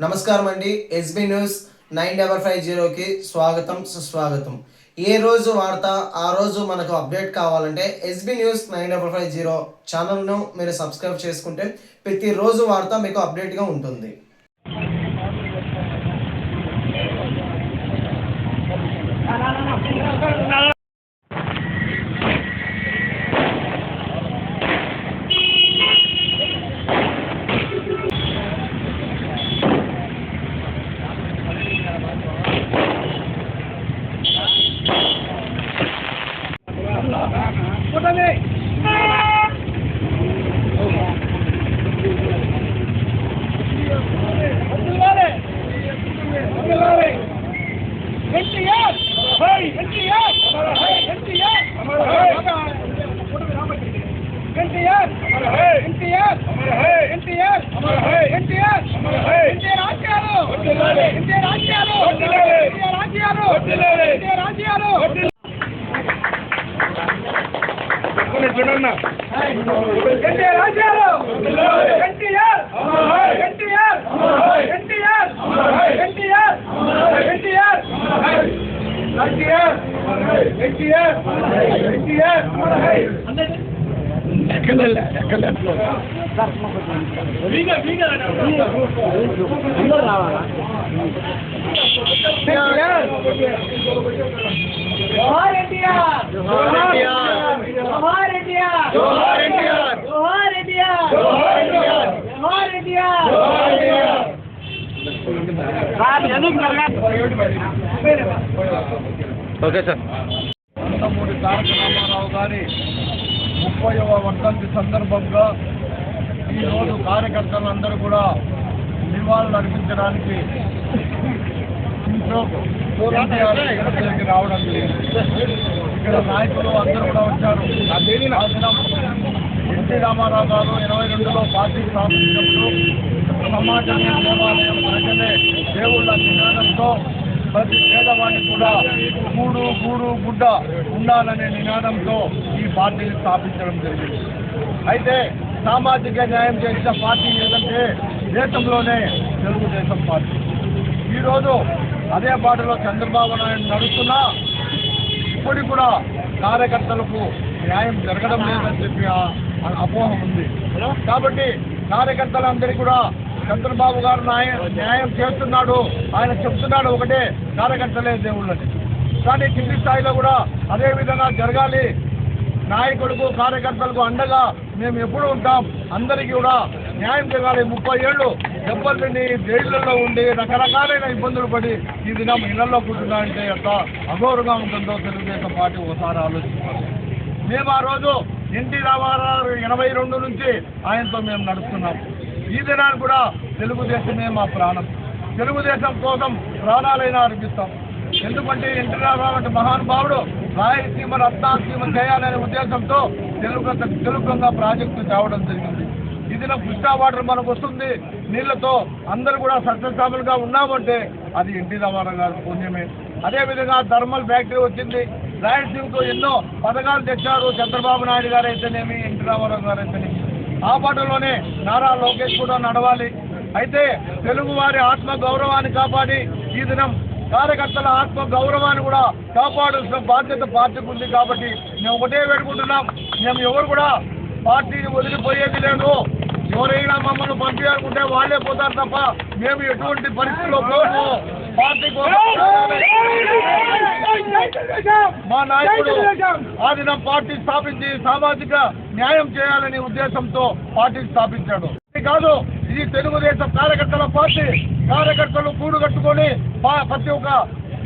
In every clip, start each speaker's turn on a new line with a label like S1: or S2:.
S1: నమస్కారం అండి. SB news 9550కి స్వాగతం సుస్వాగతం. ఏ రోజు వార్త ఆ రోజు మనకు అప్డేట్ కావాలంటే ఎస్బీ న్యూస్ 9550 ఛానల్ను మీరు సబ్స్క్రైబ్ చేసుకుంటే ప్రతిరోజు వార్త మీకు అప్డేట్గా ఉంటుంది.
S2: Okay sir. నందమూరి తారక రామారావు గారి 30వ వర్ధంతి సందర్భంగా ఈరోజు కార్యకర్తలందరూ కూడా నివాళులు అర్పించడానికి రావడం ఇక్కడ నాయకులు అందరూ కూడా వచ్చారు. ఎన్టీ రామారావు గారు 82లో పార్టీ స్థాపించినప్పుడు సమాజమే దేవాలయం, ప్రజలే దేవుళ్ళ నినాదంతో ప్రతి పేదవాడిని కూడా గూడు గూడు గుడ్డ ఉండాలనే నినాదంతో ఈ పార్టీని స్థాపించడం జరిగింది. అయితే సామాజిక న్యాయం చేసిన పార్టీ ఏదంటే దేశంలోనే తెలుగుదేశం పార్టీ. ఈరోజు అదే పార్టీలో చంద్రబాబు నాయుడు నడుస్తున్నా ఇప్పటికి కూడా కార్యకర్తలకు న్యాయం జరగడం లేదని చెప్పి అపోహ ఉంది. కాబట్టి కార్యకర్తలందరికీ కూడా చంద్రబాబు గారు న్యాయం చేస్తున్నాడు, ఆయన చెప్తున్నాడు ఒకటే, కార్యకర్తలే దేవుళ్ళని. కానీ కింది స్థాయిలో కూడా అదే విధంగా జరగాలి. నాయకులకు కార్యకర్తలకు అండగా మేము ఎప్పుడు ఉంటాం, అందరికీ కూడా న్యాయం జరగాలి. 30 ఏళ్ళు దెబ్బలు తిని జైళ్లలో ఉండి రకరకాలైన ఇబ్బందులు పడి ఈ దినం ఇళ్లలో కూర్చున్నా అంటే ఎంత అఘోరంగా ఉంటుందో తెలుగుదేశం పార్టీ ఒకసారి ఆలోచించాలి. మేము ఆ రోజు ఎన్టీ రామారావు 82 నుంచి ఆయనతో మేము నడుస్తున్నాం. ఈ దినాన్ని కూడా తెలుగుదేశమే మా ప్రాణం. తెలుగుదేశం కోసం ప్రాణాలైనా అర్పిస్తాం. ఎందుకంటే ఎన్టీ రామారావు అంటే మహానుభావుడు రాయలసీమ రత్నాసీమ చేయాలనే ఉద్దేశంతో తెలుగుగంగా ప్రాజెక్టు తేవడం జరిగింది. ఈ దినం కృష్ణా వాటర్ మనకు వస్తుంది నీళ్లతో, అందరూ కూడా సస్యశ్యామలుగా ఉన్నామంటే అది ఎన్టీ రామారావు గారి పుణ్యమే. అదేవిధంగా థర్మల్ ఫ్యాక్టరీ వచ్చింది, రాయలసీమకు ఎన్నో పథకాలు తెచ్చారు చంద్రబాబు నాయుడు గారు అయితేనేమి, ఎన్టీ రామారావు గారు అయితేనేమి. ఆ పాటలోనే నారా లోకేష్ కూడా నడవాలి. అయితే తెలుగు వారి ఆత్మ గౌరవాన్ని కాపాడి ఈ దినం కార్యకర్తల ఆత్మ గౌరవాన్ని కూడా కాపాడాల్సిన బాధ్యత పార్టీకి ఉంది. కాబట్టి మేము ఒకటే వేడుకుంటున్నాం, మేము ఎవరు కూడా పార్టీని వదిలిపోయేది లేదు. ఎవరైనా మమ్మల్ని పంపించాలనుకుంటే వాళ్ళే పోతారు తప్ప మేము ఎటువంటి పరిస్థితుల్లో పోము. పార్టీ మా నాయకుడు ఆ దినం పార్టీ స్థాపించి సామాజిక న్యాయం చేయాలనే ఉద్దేశంతో పార్టీ స్థాపించాడు. కాదు, ఇది తెలుగుదేశం కార్యకర్తల పార్టీ. కార్యకర్తలు కూడు కట్టుకొని ప్రతి ఒక్క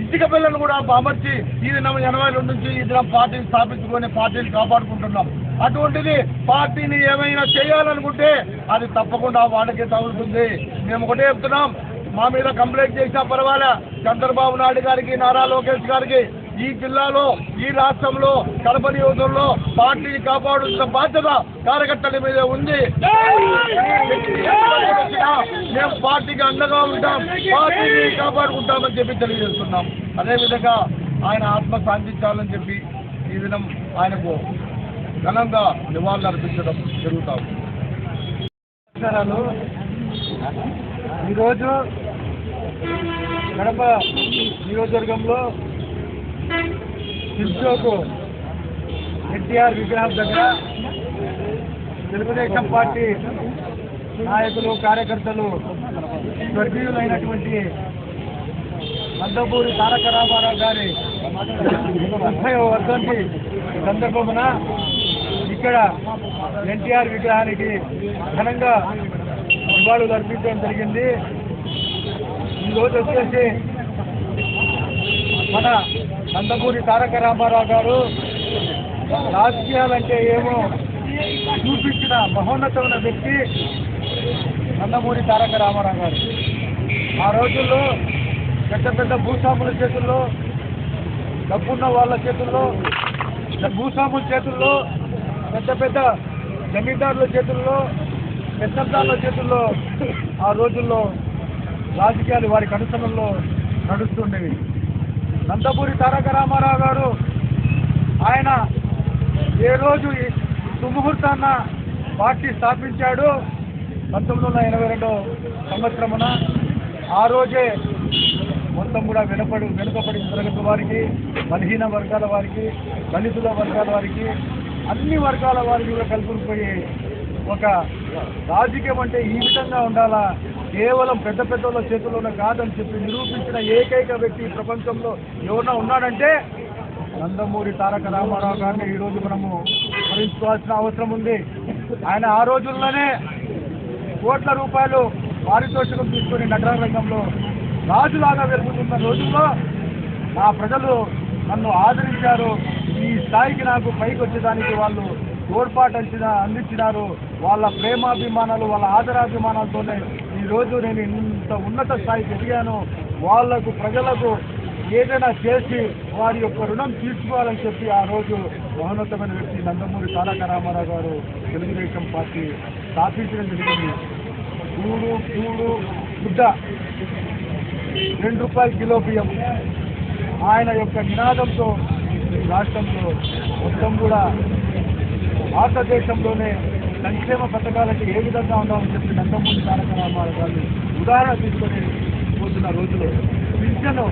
S2: ఇసుక పిల్లలను కూడా అమర్చి ఈ దినం 82 నుంచి ఈ దినం పార్టీని స్థాపించుకొని పార్టీని కాపాడుకుంటున్నాం. అటువంటిది పార్టీని ఏమైనా చేయాలనుకుంటే అది తప్పకుండా వాళ్ళకే తగులుతుంది. మేము ఒకటే చెప్తున్నాం, మా మీద కంప్లైంట్ చేసినా పర్వాలే, చంద్రబాబు నాయుడు గారికి, నారా లోకేష్ గారికి ఈ జిల్లాలో, ఈ రాష్ట్రంలో, కడప నియోజకవర్గంలో పార్టీని కాపాడుతున్న బాధ్యత కార్యకర్తల మీద ఉంది. మేము పార్టీకి అండగా ఉంటాం, పార్టీని కాపాడుకుంటామని చెప్పి తెలియజేస్తున్నాం. అదేవిధంగా ఆయన ఆత్మ శాంతించాలని చెప్పి ఈ దినం ఆయనకు ఘనంగా నివాళులు అర్పించడం జరుగుతాం. ఈరోజు కడప నియోజకవర్గంలో సిల్చోకు ఎన్టీఆర్ విగ్రహం దగ్గర తెలుగుదేశం పార్టీ నాయకులు కార్యకర్తలు స్వర్గీయులైనటువంటి నందమూరి తారక రామారావు గారి 30వ వర్ధంతి సందర్భమున ఇక్కడ ఎన్టీఆర్ విగ్రహానికి ఘనంగా నివాళులు అర్పించడం జరిగింది. ఈరోజు వచ్చేసి మన నందమూరి తారక రామారావు గారు రాజకీయాలంటే ఏమో చూపించిన మహోన్నతమైన వ్యక్తి నందమూరి తారక రామారావు గారు. ఆ రోజుల్లో పెద్ద పెద్ద భూస్వాముల చేతుల్లో, డబ్బున్న వాళ్ళ చేతుల్లో, భూస్వాముల చేతుల్లో, పెద్ద పెద్ద జమీందారుల చేతుల్లో, పెద్దదారుల చేతుల్లో ఆ రోజుల్లో రాజకీయాలు వారి కనుసనల్లో నడుస్తుండేవి. నందమూరి తారక రామారావు గారు ఆయన ఏ రోజు సుముహూర్తాన్న పార్టీ స్థాపించాడు 1982 సంవత్సరమున. ఆ రోజే మొత్తం కూడా వెనుకబడిన తరగతి వారికి, బలహీన వర్గాల వారికి, దళితుల వర్గాల వారికి, అన్ని వర్గాల వారికి కూడా కలుపుకుపోయి ఒక రాజకీయం అంటే ఈ విధంగా ఉండాలా, కేవలం పెద్ద పెద్దల చేతుల్లోనే కాదని చెప్పి నిరూపించిన ఏకైక వ్యక్తి ప్రపంచంలో ఎవరన్నా ఉన్నాడంటే నందమూరి తారక రామారావు గారిని ఈరోజు మనము స్మరించుకోవాల్సిన అవసరం ఉంది. ఆయన ఆ రోజుల్లోనే కోట్ల రూపాయలు పారితోషికం తీసుకొని నటన రంగంలో రాజులాగా వెలుగుతున్న రోజుల్లో నా ప్రజలు నన్ను ఆదరించారు, ఈ స్థాయికి నాకు పైకి వచ్చేదానికి వాళ్ళు తోడ్పాటు అందించినారు. వాళ్ళ ప్రేమాభిమానాలు, వాళ్ళ ఆదరాభిమానాలతోనే ఈరోజు నేను ఇంత ఉన్నత స్థాయికి ఎదిగాను. వాళ్లకు ప్రజలకు ఏదైనా చేసి వారి యొక్క రుణం తీర్చుకోవాలని చెప్పి ఆ రోజు మహోన్నతమైన వ్యక్తి నందమూరి తారక రామారావు గారు తెలుగుదేశం పార్టీ స్థాపించడం జరిగింది. కూడు గుడ్డ, ₹2 కిలో బియ్యం ఆయన యొక్క నినాదంతో రాష్ట్రంలో మొత్తం కూడా భారతదేశంలోనే సంక్షేమ పథకాలకి ఏ విధంగా ఉండాలని చెప్పి నందమూరి తారక రామారావు గారిని ఉదాహరణ తీసుకొని పోతున్న రోజులు పింఛను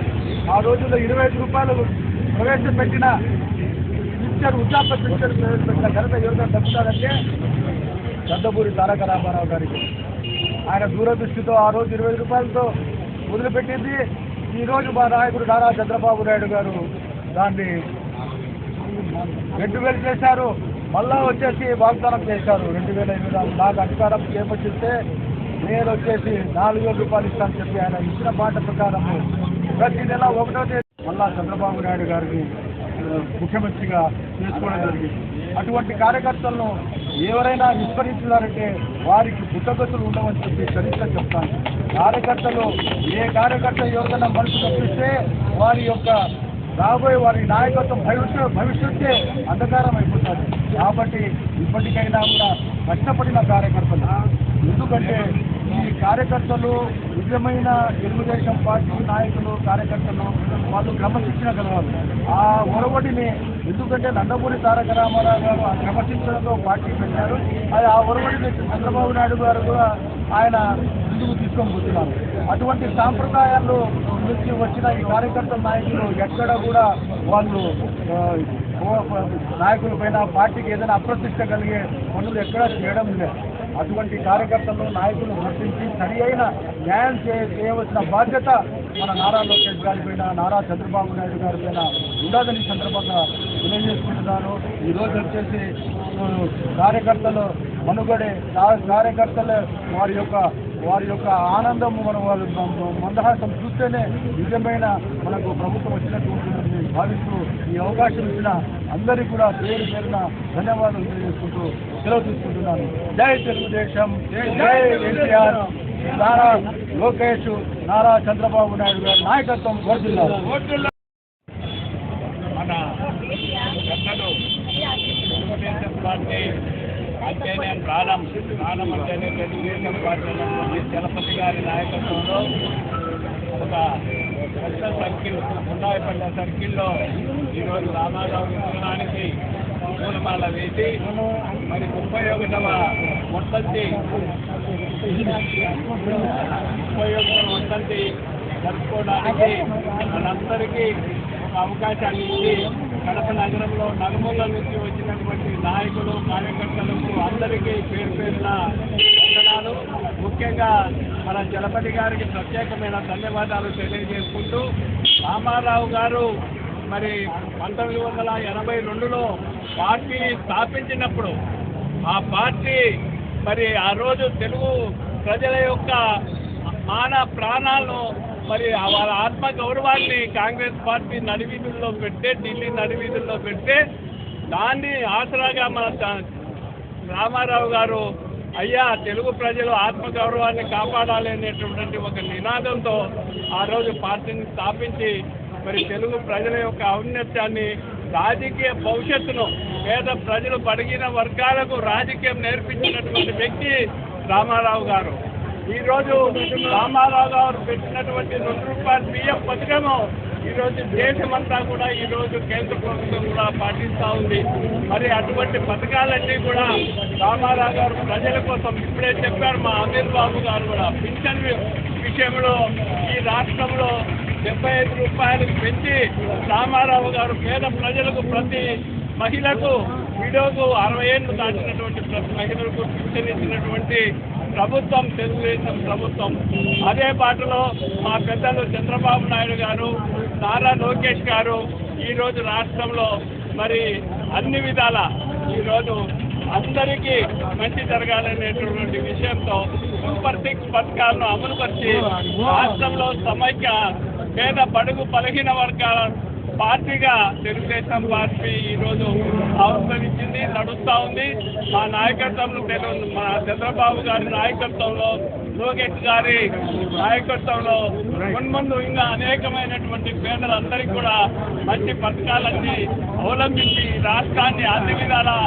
S2: ఆ రోజుల్లో ₹25 ప్రవేశపెట్టిన వృద్ధాప్య పింఛను ప్రవేశపెట్టిన ఘనత ఎవరిగా తప్పుతారంటే నందమూరి తారక రామారావు గారికి. ఆయన దూరదృష్టితో ఆ రోజు ₹20తో మొదలుపెట్టింది. ఈరోజు మా నాయకుడు నారా చంద్రబాబు నాయుడు గారు దాన్ని 2000 చేశారు. మళ్ళా వచ్చేసి వాగ్దానం చేశారు 2008 నాకు అధికారం చేపట్టిస్తే నేను వచ్చేసి ₹4000 ఇస్తానని చెప్పి ఆయన ఇచ్చిన మాట ప్రకారం ప్రతి నెల 1వ తేదీ మళ్ళా చంద్రబాబు నాయుడు గారిని ముఖ్యమంత్రిగా చేసుకోవడం జరిగింది. అటువంటి కార్యకర్తలను ఎవరైనా విస్మరించారంటే వారికి పుట్టగతులు ఉండవని చెప్పి చరిత్ర చెప్తాను. కార్యకర్తలు ఏ కార్యకర్త ఎవరికైనా మనసు తప్పిస్తే వారి యొక్క రాబోయే వారి నాయకత్వం భవిష్యత్తే అంధకారం అయిపోతుంది. కాబట్టి ఇప్పటికైనా కూడా కష్టపడిన కార్యకర్తలు, ఎందుకంటే ఈ కార్యకర్తలు నిజమైన తెలుగుదేశం పార్టీ నాయకులు కార్యకర్తలు వాళ్ళు క్రమశిక్షణ కలవాలి. ఆ ఒరవడిని ఎందుకంటే నందమూరి తారక రామారావు గారు ఆ క్రమశిక్షణతో పార్టీ పెట్టారు. అది ఆ ఒరవడిని చంద్రబాబు నాయుడు గారు కూడా ఆయన ముందుకు తీసుకొని పోతున్నారు. అటువంటి సాంప్రదాయాలు నుంచి వచ్చిన ఈ కార్యకర్తల నాయకులు ఎక్కడ కూడా వాళ్ళు నాయకుల పైన పార్టీకి ఏదైనా అప్రతిష్ట కలిగే పనులు ఎక్కడా చేయడం లేదు. అటువంటి కార్యకర్తలు నాయకులు గుర్తించి సరి అయిన న్యాయం చేయవలసిన బాధ్యత మన నారా లోకేష్ గారి పైన, నారా చంద్రబాబు నాయుడు గారి పైన ఉండదని సందర్భంగా తెలియజేసుకుంటున్నాను. ఈరోజు వచ్చేసి కార్యకర్తలు మనుగడే కార్యకర్తలు వారి యొక్క ఆనందం మనం వాళ్ళు మందహాసం చూస్తేనే నిజమైన మనకు ప్రభుత్వం వచ్చినట్టు ఉంటుందని భావిస్తూ ఈ అవకాశం ఇచ్చిన అందరికీ కూడా పేరున ధన్యవాదాలు తెలియజేసుకుంటూ సెలవు తీసుకుంటున్నాను. జై తెలుగుదేశం, జై ఎన్టీఆర్, నారా లోకేష్, నారా చంద్రబాబు నాయుడు గారి నాయకత్వం వర్ధిల్లాలి.
S3: మన పెద్దలు తెలుగుదేశం పార్టీ అంటేనే ప్రాణం అంటేనే తెలుగుదేశం పార్టీలో చలపతి గారి నాయకత్వంలో ఒక పెద్ద సర్కిల్ ఉన్నాయపడ్డ సర్కిల్లో ఈరోజు రామారావు విగ్రహానికి పూలమాల వేసి మరి 31వ వర్ధంతి జరుపుకోవడానికి మనందరికీ ఒక అవకాశాన్ని ఇచ్చి కడప నగరంలో నలుమూలల నుంచి వచ్చినటువంటి నాయకులు కార్యకర్తలకు అందరికీ పేరు పేరున వందనాలు. ముఖ్యంగా మన చలపతి గారికి ప్రత్యేకమైన ధన్యవాదాలు తెలియజేసుకుంటూ, రామారావు గారు మరి 1982లో పార్టీని స్థాపించినప్పుడు ఆ పార్టీ మరి ఆ రోజు తెలుగు ప్రజల యొక్క మాన ప్రాణాలను మరి వాళ్ళ ఆత్మ గౌరవాన్ని కాంగ్రెస్ పార్టీ నడివీధుల్లో పెడితే, ఢిల్లీ నడివీధుల్లో పెడితే దాన్ని ఆసరాగా మన రామారావు గారు అయ్యా తెలుగు ప్రజలు ఆత్మగౌరవాన్ని కాపాడాలి అనేటువంటి ఒక నినాదంతో ఆ రోజు పార్టీని స్థాపించి మరి తెలుగు ప్రజల యొక్క ఔన్నత్యాన్ని, రాజకీయ భవిష్యత్తును, పేద ప్రజలు బడిగిన వర్గాలకు రాజకీయం నేర్పించినటువంటి వ్యక్తి రామారావు గారు. ఈరోజు రామారావు గారు పెట్టినటువంటి ₹2 బియ్యం పథకము ఈరోజు దేశమంతా కూడా ఈరోజు కేంద్ర ప్రభుత్వం కూడా పాటిస్తూ ఉంది. మరి అటువంటి పథకాలన్నీ కూడా రామారావు గారు ప్రజల కోసం ఇప్పుడే చెప్పారు మా అమీర్ బాబు గారు కూడా. పింఛన్ విషయంలో ఈ రాష్ట్రంలో ₹75 పెంచి రామారావు గారు పేద ప్రజలకు, ప్రతి మహిళకు, విడోకు 60 ఏళ్ళు దాటినటువంటి ప్రతి మహిళలకు పింఛన్ ఇచ్చినటువంటి ప్రభుత్వం తెలుగుదేశం ప్రభుత్వం. అదే బాటలో మా పెద్దలు చంద్రబాబు నాయుడు గారు, నారా లోకేష్ గారు ఈరోజు రాష్ట్రంలో మరి అన్ని విధాల ఈరోజు అందరికీ మంచి జరగాలనేటువంటి విషయంతో సూపర్ 6 పథకాలను అమలుపరిచి రాష్ట్రంలో సమైక్య పేద బడుగు బలహీన వర్గాల పార్టీగా తెలుగుదేశం పార్టీ ఈరోజు ఆవిర్భవించింది, నడుస్తూ ఉంది. మా నాయకత్వంలో మన చంద్రబాబు గారి నాయకత్వంలో, లోకేష్ గారి నాయకత్వంలో మున్ముందు ఇంకా అనేకమైనటువంటి పేదలందరికీ కూడా మంచి పథకాలన్నీ అవలంబించి రాష్ట్రాన్ని అన్ని విధాలా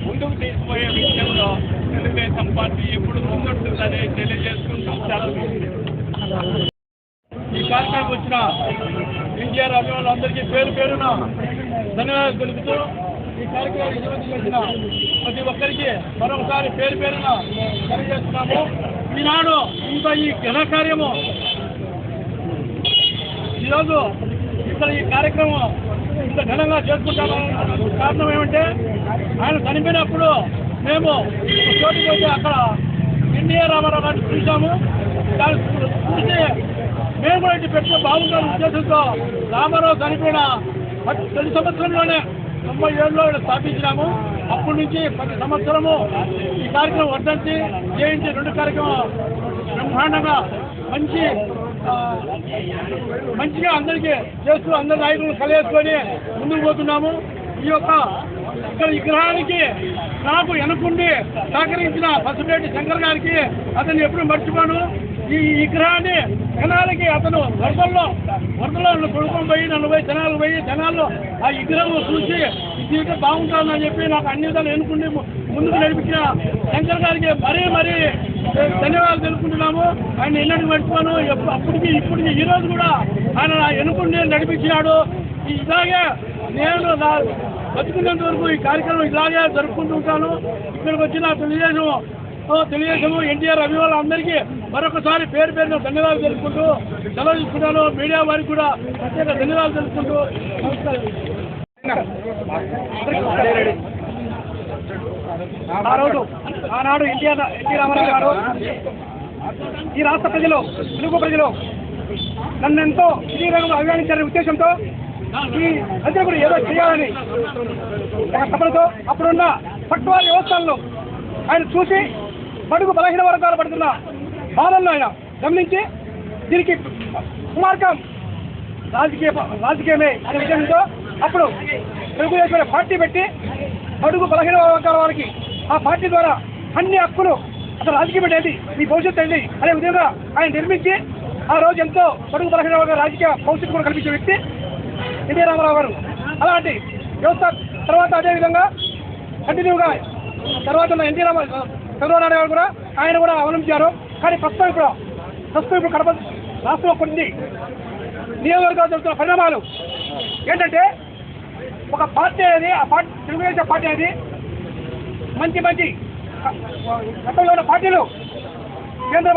S3: ముందుకు తీసుకుపోయే విషయంలో తెలుగుదేశం పార్టీ ఎప్పుడు ముందుంటుందని తెలియజేసుకుంటూ సెలవు. ఈ కార్యక్రమం వచ్చిన ఎన్టీఆర్ అభిమానులందరికీ పేరు పేరున ధన్యవాదాలు తెలుపుతూ, ఈ కార్యక్రమానికి సంబంధించిన ప్రతి ఒక్కరికి మరొకసారి పేరు పేరున తెలియజేస్తున్నాము. ఈనాడు ఇంత ఈ ఘనకార్యము ఈరోజు ఇక్కడ ఈ కార్యక్రమం ఇంత ఘనంగా చేసుకుంటామని కారణం ఏమంటే, ఆయన చనిపోయినప్పుడు మేము చోటుకి వచ్చి అక్కడ ఎన్టీఆర్ రామారావు గారిని చూసాము. దాన్ని చూసి మేము కూడా ఇంటి పెట్టిన బాగుంటారు ఉద్దేశంతో రామారావు చనిపోయిన 10 సంవత్సరంలోనే 97లో స్థాపించినాము. అప్పటి నుంచి ప్రతి సంవత్సరము ఈ కార్యక్రమం వర్ధంతి, జయంతి 2 కార్యక్రమం బ్రహ్మాండంగా మంచిగా అందరికీ చేస్తూ అందరి నాయకులను కలిగేసుకొని ముందుకు పోతున్నాము. ఈ యొక్క ఇక్కడ విగ్రహానికి నాకు వెనకుండి సహకరించిన పసుపేటి శంకర్ గారికి అతను ఎప్పుడు మర్చిపోను. ఈ విగ్రహాన్ని జనాలకి అతను వరదల్లో కొడుకొని పోయి 40 జనాలు పోయి జనాల్లో ఆ విగ్రహం చూసి ఇది బాగుంటుందని చెప్పి నాకు అన్ని విధాలు ఎన్నుకుండి ముందుకు నడిపించిన శంకర్ గారికి మరీ ధన్యవాదాలు తెలుపుకుంటున్నాము. ఆయన ఎన్నటికి మర్చిపోను. అప్పటికి ఇప్పటికి ఈరోజు కూడా ఆయన ఎన్నుకుండి నడిపించినాడు. ఇలాగే నేను బతుకున్నంత వరకు ఈ కార్యక్రమం ఇలాగే జరుపుకుంటూ ఉంటాను. ఇక్కడికి వచ్చిన తెలుగుదేశము ఎన్టీఆర్ అభిమానులు అందరికీ మరొకసారి పేరు పేరున ధన్యవాదాలు తెలుపుకుంటూ సెలవు తీసుకుంటాను. మీడియా వారికి కూడా ప్రత్యేక ధన్యవాదాలు తెలుపుకుంటూ ఆనాడు ఎన్టీ రామారావు గారు ఈ రాష్ట్ర ప్రజలు, తెలుగు ప్రజలు నన్ను ఎంతో ఈ రంగంలో అభిమానించారనే ఉద్దేశంతో ఈ ప్రజలు కూడా ఏదో చేయాలని తపనతో అప్పుడున్న పట్టువారి వ్యవస్థలను ఆయన చూసి బడుగు బలహీన వర్గాలు పడుతున్న బాధలను ఆయన గమనించి దీనికి కుమార్గం రాజకీయమే అనే విషయంతో అప్పుడు తెలుగుదేశం పార్టీ పెట్టి బడుగు బలహీన వర్గాల వారికి ఆ పార్టీ ద్వారా అన్ని హక్కులు అసలు రాజకీయం ఏంటి, మీ భవిష్యత్తు ఏంటి అనే విధంగా ఆయన నిర్మించి ఆ రోజు ఎంతో బడుగు బలహీన వర్గాల రాజకీయ భవిష్యత్తు కూడా కల్పించే వ్యక్తి ఎన్టీ రామారావు గారు. అలాంటి వ్యవస్థ తర్వాత అదేవిధంగా కంటిన్యూగా తర్వాత ఉన్న చంద్రబాబు నాయుడు గారు కూడా ఆయన కూడా అవలంబించారు. కానీ ప్రస్తుతం ఇప్పుడు కడప రాష్ట్రంలో కొన్ని నియోజకవర్గాలు జరుగుతున్న పరిణామాలు ఏంటంటే, ఒక పార్టీ అనేది ఆ పార్టీ తెలుగుదేశం పార్టీ అనేది మంచి గతంలో ఉన్న పార్టీలు కేంద్ర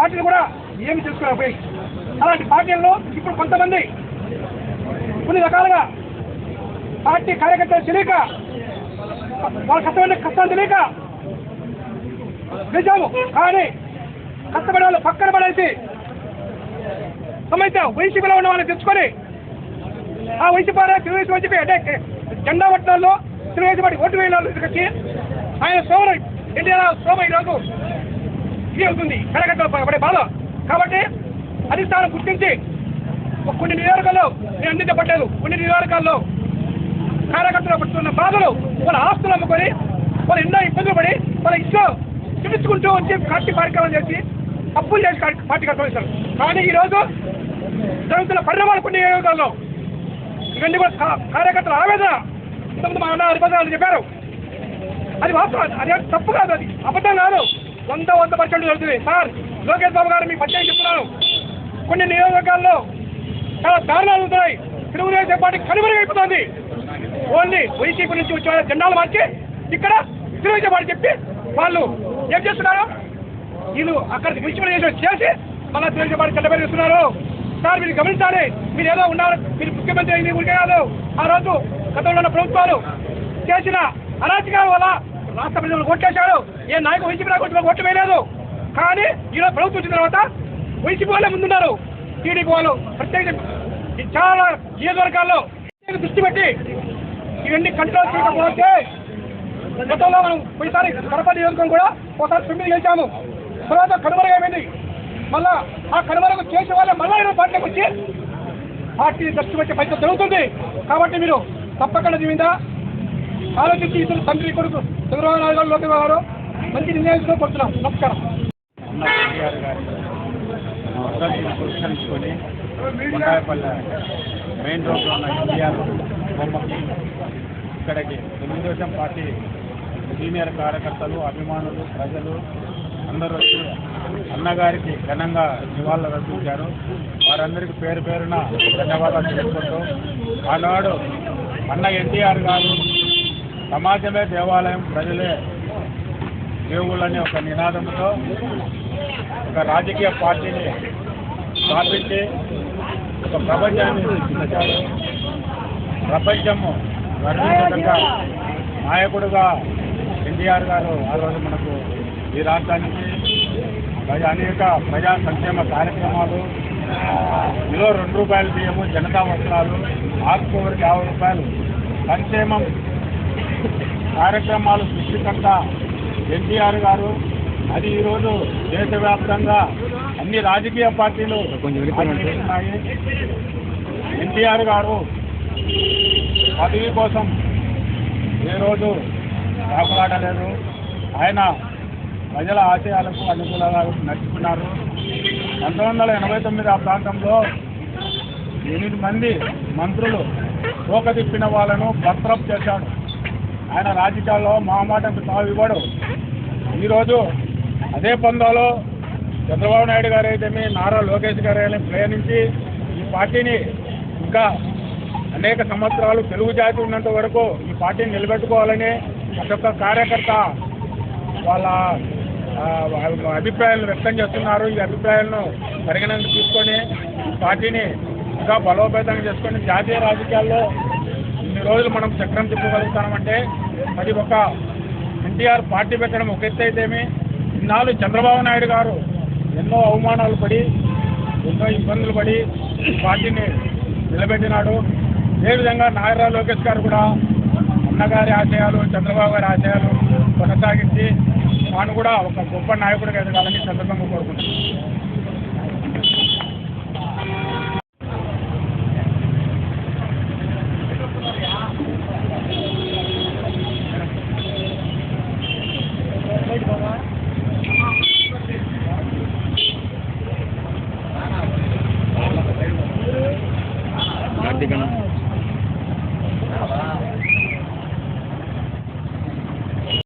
S3: పార్టీలు కూడా ఏమి చేసుకోలేకపోయి
S4: అలాంటి పార్టీల్లో ఇప్పుడు కొంతమంది కొన్ని రకాలుగా పార్టీ కార్యకర్తలు తెలియక వాళ్ళ కష్టం తెలియక నిజాము కానీ కష్టపడే వాళ్ళు పక్కన పడేసి సమయంతో వైసీపీలో ఉన్న వాళ్ళని తెచ్చుకొని ఆ వైసీపీ తెలుగుదేశం వైసీపీ అంటే జెండా పట్టణాల్లో తెలుగుదేశం పార్టీ ఓటు వేయాలి వచ్చి ఆయన సోమరు ఎన్టీఆర్ సోమ ఈరోజు ఇది అవుతుంది కార్యకర్తలు పడే బాధ కాబట్టి అధిష్టానం గుర్తించి కొన్ని నియోజకాల్లో నేను అందించబడ్డాను కొన్ని నియోజకాల్లో కార్యకర్తలు పడుతున్న బాధలు వాళ్ళ ఆస్తులు అమ్ముకొని వాళ్ళు ఎన్నో ఇబ్బందులు పడి వాళ్ళ ఇష్టం చూపించుకుంటూ వచ్చి పార్టీ కార్యక్రమాలు చేసి అప్పులు చేసి పార్టీ కట్టేస్తారు కానీ ఈరోజు జరుగుతున్న పరిణామాలు కొన్ని నియోజకాల్లో ఇవన్నీ కూడా కార్యకర్తల ఆవేదన ఇంతకుముందు మా అన్న హరిపదాలు చెప్పారు అది వాస్తవం అది తప్పు కాదు అది అబద్ధం కాదు 100% జరుగుతుంది సార్ లోకేష్ బాబు గారు మీకు పచ్చని చెప్తున్నాను కొన్ని నియోజకాల్లో చాలా దారుణాలు ఉంటున్నాయి తెలుగుదేశం పార్టీ కనుమరుగైపోతుంది ఓన్లీ వైసీపీ నుంచి వచ్చే వాళ్ళ జెండాలు మార్చి ఇక్కడ తెలుగుదేశం పార్టీ చెప్పి వాళ్ళు ఏం చేస్తున్నారు వీళ్ళు అక్కడ మున్సిపల్ చేసి మళ్ళీ తెలుగుదేశం పార్టీ చెడ్డపేరు చేస్తున్నారు సార్ మీరు గమనించాలి మీరు ఏదో ఉన్నారు మీరు ముఖ్యమంత్రి అయింది ఊరికే కాదు ఆ రోజు గతంలో ఉన్న ప్రభుత్వాలు చేసిన అరాచకాల వల్ల రాష్ట్ర ప్రజలు ఓట్లేశారు ఏ నాయకు వైసీపీ నాయకులు ఓట్లు వేయలేదు కానీ ఈరోజు ప్రభుత్వం వచ్చిన తర్వాత వైసీపీ వాళ్ళే ముందున్నారు టీడీపీ వాళ్ళు ప్రత్యేక చాలా నియోజకవర్గాల్లో దృష్టి పెట్టి ఇవన్నీ కంట్రోల్ చేయకపోతే గతంలో మనం పోయిసారి కడప నియోజకవర్గం కూడా ఒకసారి 9 గెలిచాము తర్వాత కనుమరుగైపోయింది మళ్ళా ఆ కనుమరుగు చేసే వాళ్ళే మళ్ళా ఈరోజు పార్టీకి వచ్చి పార్టీ దృష్టి వచ్చే పైసలు జరుగుతుంది కాబట్టి మీరు తప్పకుండా దీని మీద ఆలోచించి ఇద్దరు తండ్రి కొడుకు చంద్రబాబు నాయుడు గారు లోకేష్ గారు మంచి నిర్ణయాలు కొడుతున్నాం నమస్కారం
S2: పురస్కరించుకొని కొండాయపల్లె మెయిన్ రోడ్లో ఉన్న ఎన్టీఆర్ బొమ్మకి ఇక్కడికి తెలుగుదేశం పార్టీ సీనియర్ కార్యకర్తలు అభిమానులు ప్రజలు అందరూ వచ్చి అన్నగారికి ఘనంగా నివాళులు అర్పించారు వారందరికీ పేరు పేరున ధన్యవాదాలు తెలుపుకుంటూ ఆనాడు అన్న ఎన్టీఆర్ గారు సమాజమే దేవాలయం ప్రజలే దేవుళ్ళని ఒక నినాదంతో ఒక రాజకీయ పార్టీని స్థాపించి ఒక ప్రపంచాన్ని సృష్టించారు ప్రపంచము గర్వించదగ్గ నాయకుడుగా ఎన్టీఆర్ గారు ఆ రోజు మనకు ఈ రాష్ట్రానికి అనేక ప్రజా సంక్షేమ కార్యక్రమాలు కిలో 2 రూపాయల బియ్యము జనతా వస్త్రాలు ఆకుకూరకి 50 రూపాయలు సంక్షేమం కార్యక్రమాలు సృష్టికర్త ఎన్టీఆర్ గారు అది ఈరోజు దేశవ్యాప్తంగా అన్ని రాజకీయ పార్టీలు ఆచరిస్తున్నాయి ఎన్టీఆర్ గారు పదవి కోసం ఏ రోజు కాకులాడలేదు ఆయన ప్రజల ఆశయాలకు అనుకూలంగా నడుచుకున్నారు 1989 ఆ ప్రాంతంలో 8 మంది మంత్రులు తోక తిప్పిన వాళ్ళను బర్తరఫ్ చేశాడు ఆయన రాజకీయాల్లో మాటకు తావు ఇవ్వడు ఈరోజు అదే పందాలో చంద్రబాబు నాయుడు గారు అయితేమి నారా లోకేష్ గారు అయినా ప్రయాణించి ఈ పార్టీని ఇంకా అనేక సంవత్సరాలు తెలుగు జాతి ఉన్నంత వరకు ఈ పార్టీని నిలబెట్టుకోవాలని ప్రతి ఒక్క కార్యకర్త వాళ్ళ అభిప్రాయాలను వ్యక్తం చేస్తున్నారు ఈ అభిప్రాయాలను పరిగణనకు తీసుకొని ఈ పార్టీని ఇంకా బలోపేతం చేసుకొని జాతీయ రాజకీయాల్లో ఇన్ని రోజులు మనం చక్రం తిప్పగలుగుతామంటే అది ఒక ఎన్టీఆర్ పార్టీ పెట్టడం ఒక ఎత్తు అయితేమి ఇన్నాళ్ళు చంద్రబాబు నాయుడు గారు ఎన్నో అవమానాలు పడి ఎన్నో ఇబ్బందులు పడి పార్టీని నిలబెట్టినాడు అదేవిధంగా నారా లోకేష్ గారు కూడా అన్నగారి ఆశయాలు చంద్రబాబు గారి ఆశయాలు కొనసాగించి తాను కూడా ఒక గొప్ప నాయకుడిగా ఎదగాలని సందర్భంగా కోరుకుంటున్నాను.